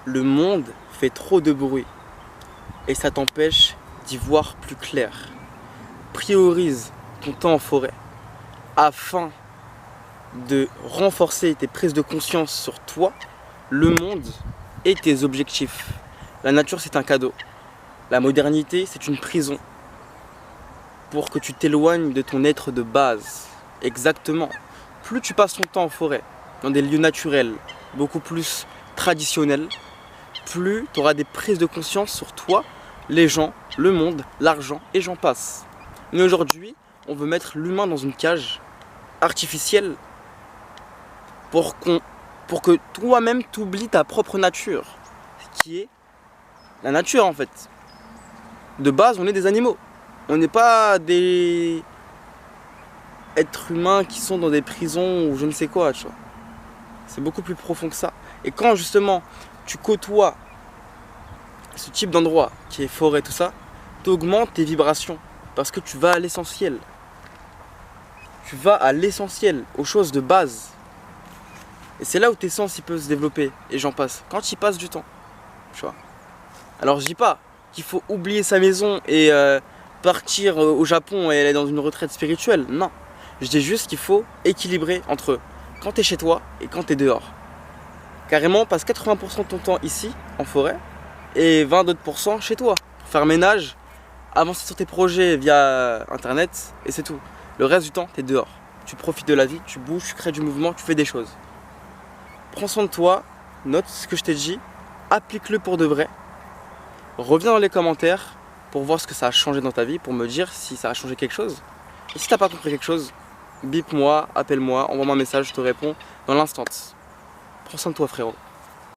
Le monde fait trop de bruit et ça t'empêche d'y voir plus clair. Priorise ton temps en forêt afin de renforcer tes prises de conscience sur toi, le monde et tes objectifs. La nature, c'est un cadeau. La modernité, c'est une prison pour que tu t'éloignes de ton être de base. Exactement. Plus tu passes ton temps en forêt, dans des lieux naturels, beaucoup plus traditionnels, plus tu auras des prises de conscience sur toi, les gens, le monde, l'argent et j'en passe. Mais aujourd'hui, on veut mettre l'humain dans une cage artificielle pour que toi-même t'oublies ta propre nature, qui est la nature en fait. De base, on est des animaux. On n'est pas des êtres humains qui sont dans des prisons ou je ne sais quoi, tu vois. C'est beaucoup plus profond que ça. Et quand justement tu côtoies ce type d'endroit qui est forêt, tout ça, tu augmentes tes vibrations parce que tu vas à l'essentiel. Tu vas à l'essentiel, aux choses de base. Et c'est là où tes sens ils peuvent se développer et j'en passe. Quand il passe du temps, tu vois. Alors je dis pas qu'il faut oublier sa maison et partir au Japon et aller dans une retraite spirituelle. Non. Je dis juste qu'il faut équilibrer entre quand tu es chez toi et quand tu es dehors. Carrément, passe 80% de ton temps ici, en forêt, et 20 d'autres % chez toi. Faire ménage, avancer sur tes projets via internet, et c'est tout. Le reste du temps, tu es dehors. Tu profites de la vie, tu bouges, tu crées du mouvement, tu fais des choses. Prends soin de toi, note ce que je t'ai dit, applique-le pour de vrai. Reviens dans les commentaires pour voir ce que ça a changé dans ta vie, pour me dire si ça a changé quelque chose. Et si t'as pas compris quelque chose, bip moi, appelle-moi, envoie-moi un message, je te réponds dans l'instant. Prends soin de toi frérot.